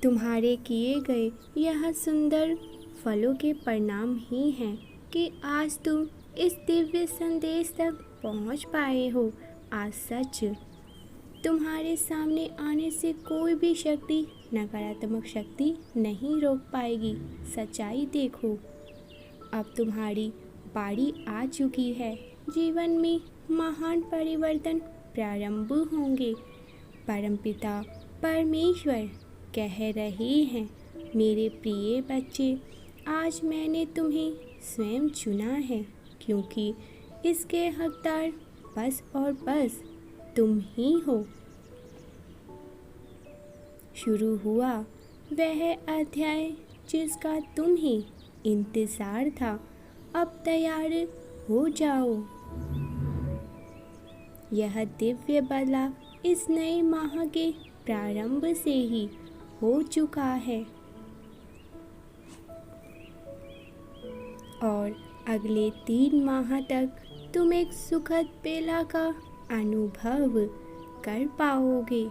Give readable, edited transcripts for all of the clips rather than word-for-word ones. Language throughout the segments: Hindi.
तुम्हारे किए गए यह सुंदर फलों के परिणाम ही हैं कि आज तुम इस दिव्य संदेश तक पहुंच पाए हो। आज सच तुम्हारे सामने आने से कोई भी शक्ति, नकारात्मक शक्ति नहीं रोक पाएगी। सच्चाई देखो, अब तुम्हारी बारी आ चुकी है। जीवन में महान परिवर्तन प्रारंभ होंगे। परमपिता परमेश्वर कह रहे हैं, मेरे प्रिय बच्चे, आज मैंने तुम्हें स्वयं चुना है, क्योंकि इसके हकदार बस और बस तुम ही हो। शुरू हुआ वह अध्याय जिसका तुम्हें इंतजार था। अब तैयार हो जाओ। यह दिव्य बदलाव इस नए माह के प्रारंभ से ही हो चुका है और अगले 3 माह तक तुम एक सुखद बेला का अनुभव कर पाओगे।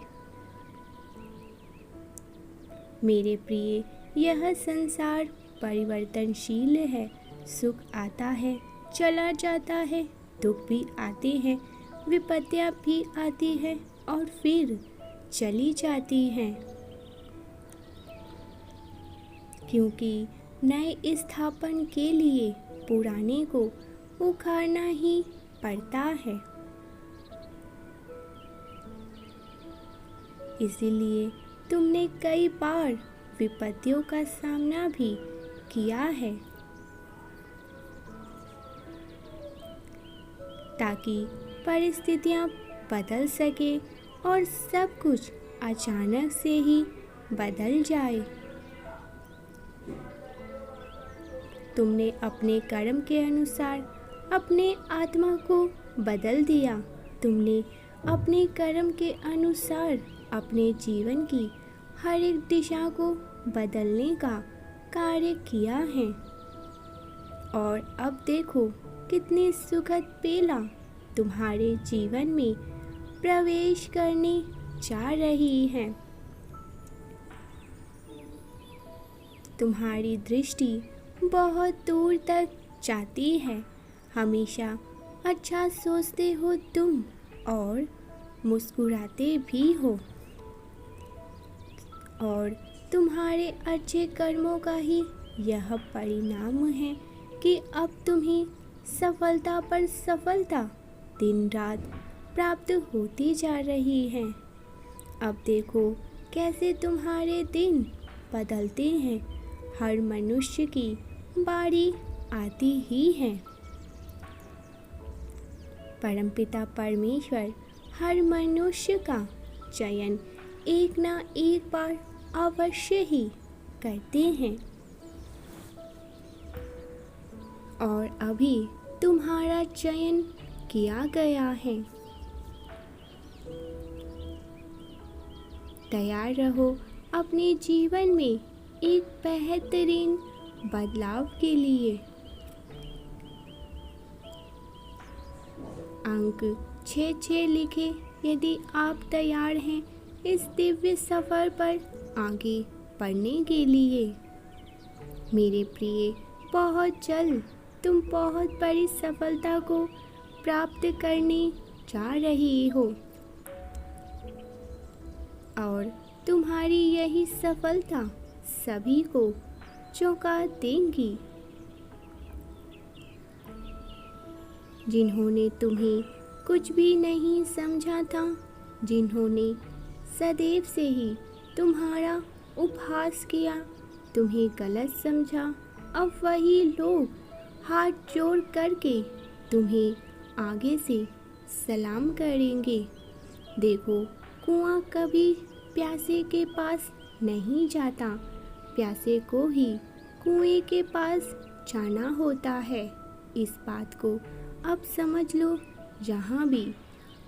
मेरे प्रिय, यह संसार परिवर्तनशील है। सुख आता है, चला जाता है, दुख भी आते हैं, विपत्तियां भी आती हैं और फिर चली जाती हैं, क्योंकि नए स्थापन के लिए पुराने को उखाड़ना ही पड़ता है। इसीलिए तुमने कई बार विपत्तियों का सामना भी किया है, ताकि परिस्थितियां बदल सके और सब कुछ अचानक से ही बदल जाए। तुमने अपने कर्म के अनुसार अपने आत्मा को बदल दिया। तुमने अपने कर्म के अनुसार अपने जीवन की हर एक दिशा को बदलने का कार्य किया है और अब देखो कितनी सुखद बेला तुम्हारे जीवन में प्रवेश करने जा रही है। तुम्हारी दृष्टि बहुत दूर तक जाती है। हमेशा अच्छा सोचते हो तुम और मुस्कुराते भी हो और तुम्हारे अच्छे कर्मों का ही यह परिणाम है कि अब तुम्हें सफलता पर सफलता दिन रात प्राप्त होती जा रही है। अब देखो कैसे तुम्हारे दिन बदलते हैं। हर मनुष्य की बारी आती ही है। परमपिता परमेश्वर हर मनुष्य का चयन एक ना एक बार अवश्य ही करते हैं और अभी तुम्हारा चयन किया गया है। तैयार रहो अपने जीवन में एक बेहतरीन बदलाव के लिए। अंक 6 लिखे यदि आप तैयार हैं इस दिव्य सफ़र पर आगे बढ़ने के लिए। मेरे प्रिय, बहुत जल्द तुम बहुत बड़ी सफलता को प्राप्त करने जा रही हो और तुम्हारी यही सफलता सभी को चौंका देंगी। जिन्होंने तुम्हें कुछ भी नहीं समझा था, जिन्होंने सदैव से ही तुम्हारा उपहास किया, तुम्हें गलत समझा, अब वही लोग हाथ जोड़ करके तुम्हें आगे से सलाम करेंगे। देखो, कुआं कभी प्यासे के पास नहीं जाता, प्यासे को ही कुएं के पास जाना होता है। इस बात को अब समझ लो। जहाँ भी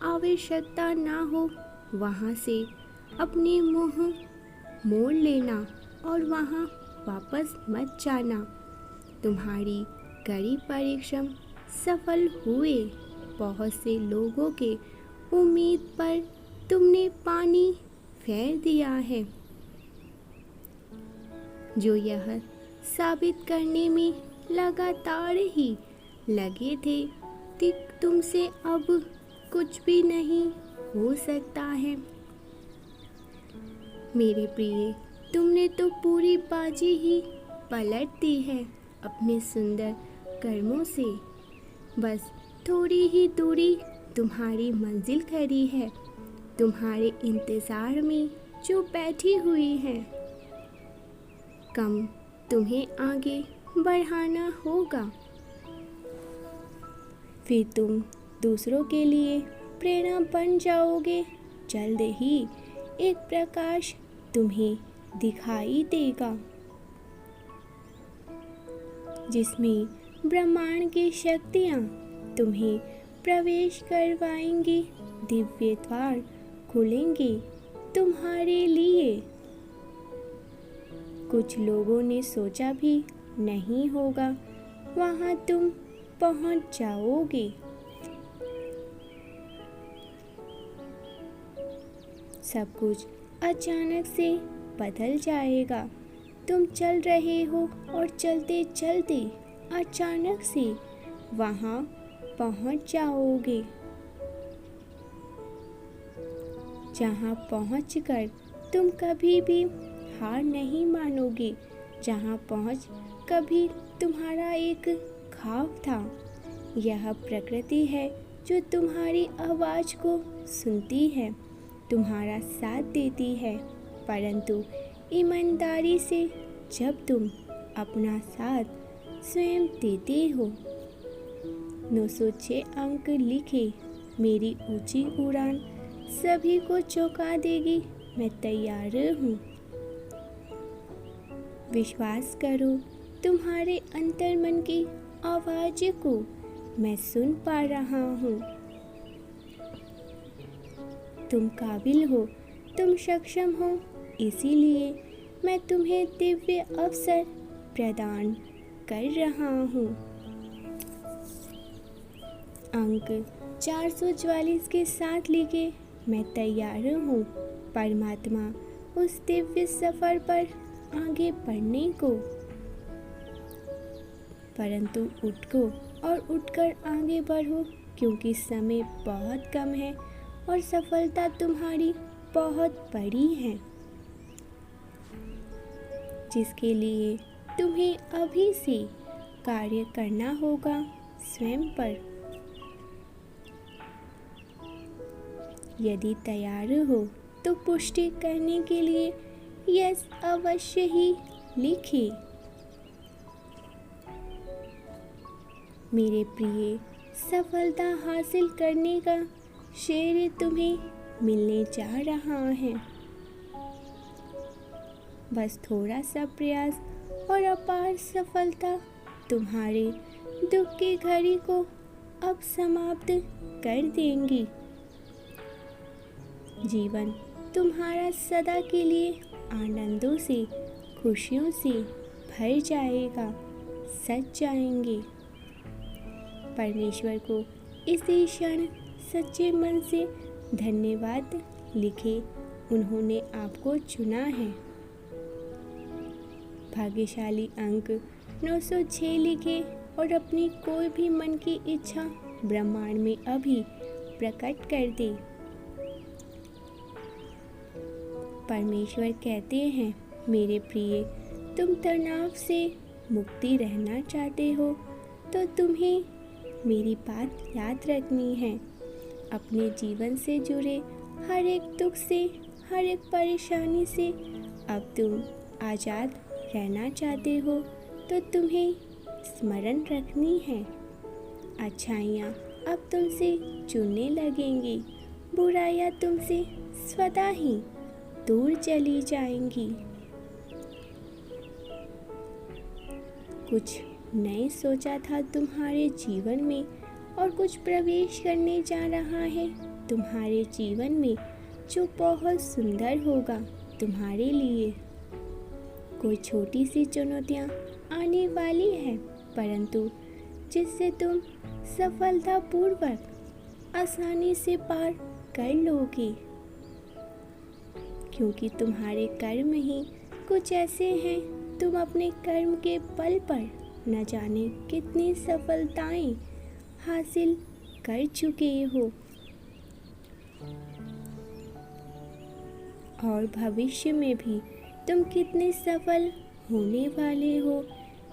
आवश्यकता ना हो वहाँ से अपने मुंह मोड़ लेना और वहाँ वापस मत जाना। तुम्हारी कड़ी परिश्रम सफल हुए। बहुत से लोगों के उम्मीद पर तुमने पानी फेर दिया है। जो यह साबित करने में लगातार ही लगे थे कि तुमसे अब कुछ भी नहीं हो सकता है। मेरे प्रिय, तुमने तो पूरी बाजी ही पलट दी है अपने सुंदर कर्मों से। बस थोड़ी ही दूरी तुम्हारी मंजिल खड़ी है, तुम्हारे इंतज़ार में जो बैठी हुई है। कम तुम्हें आगे बढ़ाना होगा, फिर तुम दूसरों के लिए प्रेरणा बन जाओगे। जल्द ही एक प्रकाश तुम्हें दिखाई देगा जिसमें ब्रह्मांड की शक्तियाँ तुम्हें प्रवेश करवाएंगी। दिव्य द्वार खुलेंगे तुम्हारे लिए। कुछ लोगों ने सोचा भी नहीं होगा वहाँ तुम पहुँच जाओगे। सब कुछ अचानक से बदल जाएगा। तुम चल रहे हो और चलते चलते अचानक से वहाँ पहुँच जाओगे, जहाँ पहुँचकर तुम कभी भी हार नहीं मानोगे, जहाँ पहुँच कभी तुम्हारा एक ख्वाब था। यह प्रकृति है जो तुम्हारी आवाज़ को सुनती है, तुम्हारा साथ देती है, परंतु ईमानदारी से जब तुम अपना साथ स्वयं देते हो। 906 अंक लिखे, मेरी ऊंची उड़ान सभी को चौंका देगी, मैं तैयार हूँ। विश्वास करो, तुम्हारे अंतर्मन की आवाज़ को मैं सुन पा रहा हूँ। तुम काबिल हो, तुम सक्षम हो, इसीलिए मैं तुम्हें दिव्य अवसर प्रदान कर रहा हूँ। अंक 444 के साथ लिखे, मैं तैयार हूँ परमात्मा उस दिव्य सफ़र पर आगे बढ़ने को। परंतु उठो और उठकर आगे बढ़ो, क्योंकि समय बहुत कम है और सफलता तुम्हारी बहुत बड़ी है, जिसके लिए तुम्हें अभी से कार्य करना होगा स्वयं पर। यदि तैयार हो तो पुष्टि करने के लिए यस अवश्य ही लिखे। मेरे प्रिय, सफलता हासिल करने का श्रेय तुम्हें मिलने जा रहा है। बस थोड़ा सा प्रयास और अपार सफलता तुम्हारे दुख की घड़ी को अब समाप्त कर देंगी। जीवन तुम्हारा सदा के लिए आनंदों से, खुशियों से भर जाएगा, सज जाएंगे। परमेश्वर को इसी क्षण सच्चे मन से धन्यवाद लिखे, उन्होंने आपको चुना है। भाग्यशाली अंक 906 लिखे और अपनी कोई भी मन की इच्छा ब्रह्मांड में अभी प्रकट कर दे। परमेश्वर कहते हैं, मेरे प्रिय, तुम तनाव से मुक्ति रहना चाहते हो तो तुम्हें मेरी बात याद रखनी है। अपने जीवन से जुड़े हर एक दुख से, हर एक परेशानी से अब तुम आज़ाद रहना चाहते हो तो तुम्हें स्मरण रखनी है। अच्छाइयाँ अब तुमसे जुड़ने लगेंगी, बुराइयाँ तुमसे स्वतः ही दूर चली जाएंगी। कुछ नए सोचा था तुम्हारे जीवन में और कुछ प्रवेश करने जा रहा है तुम्हारे जीवन में, जो बहुत सुंदर होगा तुम्हारे लिए। कोई छोटी सी चुनौतियाँ आने वाली है, परंतु जिससे तुम सफलतापूर्वक आसानी से पार कर लोगे, क्योंकि तुम्हारे कर्म ही कुछ ऐसे हैं तुम अपने कर्म के बल पर न जाने कितनी सफलताएं हासिल कर चुके हो और भविष्य में भी तुम कितने सफल होने वाले हो,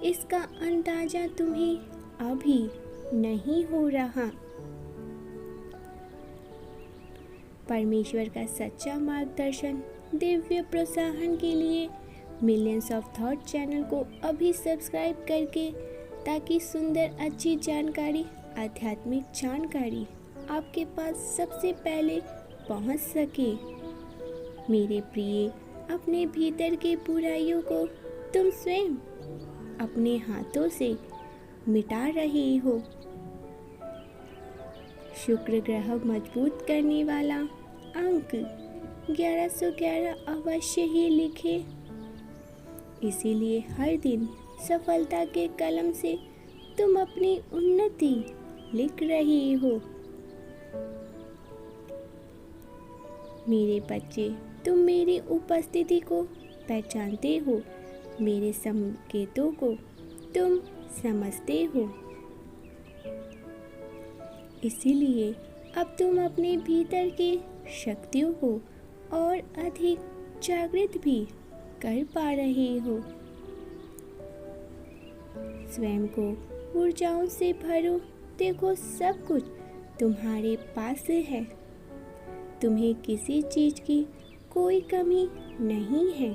इसका अंदाजा तुम्हें अभी नहीं हो रहा। परमेश्वर का सच्चा मार्गदर्शन, दिव्य प्रोत्साहन के लिए मिलियंस ऑफ थॉट चैनल को अभी सब्सक्राइब करके, ताकि सुंदर अच्छी जानकारी, आध्यात्मिक जानकारी आपके पास सबसे पहले पहुंच सके। मेरे प्रिय, अपने भीतर के बुराइयों को तुम स्वयं अपने हाथों से मिटा रहे हो। शुक्र ग्रह मजबूत करने वाला अंक 1111 अवश्य ही लिखे। इसीलिए हर दिन सफलता के कलम से तुम अपनी उन्नति लिख रही हो। मेरे बच्चे, तुम मेरी उपस्थिति को पहचानते हो, मेरे संकेतों को तुम समझते हो। इसीलिए अब तुम अपने भीतर के शक्तियों को और अधिक जागृत भी कर पा रहे हो। स्वयं को ऊर्जाओं से भरो। देखो, सब कुछ तुम्हारे पास है। तुम्हें किसी चीज की कोई कमी नहीं है।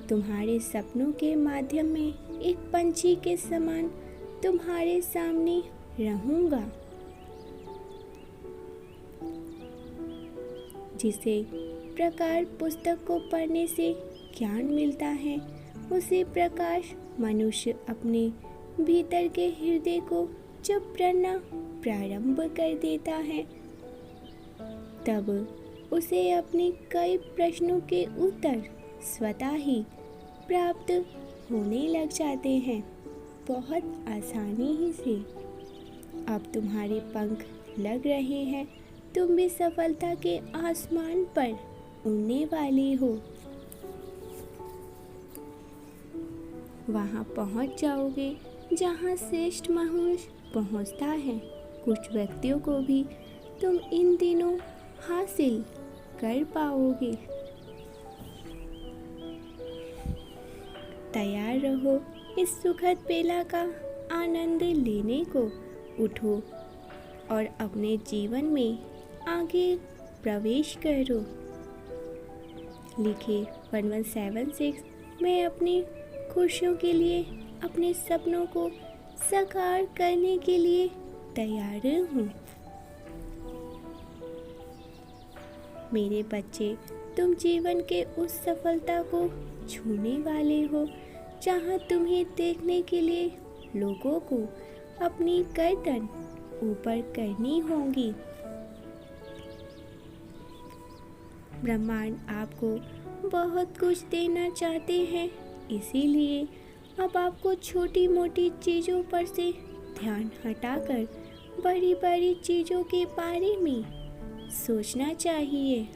तुम्हारे सपनों के माध्यम में एक पंछी के समान तुम्हारे सामने रहूंगा, जिसे प्रकार पुस्तक को पढ़ने से ज्ञान मिलता है, उसे प्रकाश मनुष्य अपने भीतर के हृदय को जब पढ़ना प्रारंभ कर देता है, तब उसे अपने कई प्रश्नों के उत्तर स्वतः ही प्राप्त होने लग जाते हैं, बहुत आसानी ही से। अब तुम्हारे पंख लग रहे हैं, तुम भी सफलता के आसमान पर उड़ने वाली हो। वहां पहुंच जाओगे जहां श्रेष्ठ मनुष्य पहुंचता है। कुछ व्यक्तियों को भी तुम इन दिनों हासिल कर पाओगे। तैयार रहो इस सुखद बेला का आनंद लेने को। उठो और अपने जीवन में आगे प्रवेश करो। लिखे 1176। मैं अपनी खुशियों के लिए, अपने सपनों को साकार करने के लिए तैयार हूँ। मेरे बच्चे, तुम जीवन के उस सफलता को छूने वाले हो जहाँ तुम्हें देखने के लिए लोगों को अपनी गर्दन ऊपर करनी होगी। ब्रह्मांड आपको बहुत कुछ देना चाहते हैं, इसीलिए अब आपको छोटी मोटी चीज़ों पर से ध्यान हटाकर बड़ी बड़ी चीज़ों के बारे में सोचना चाहिए।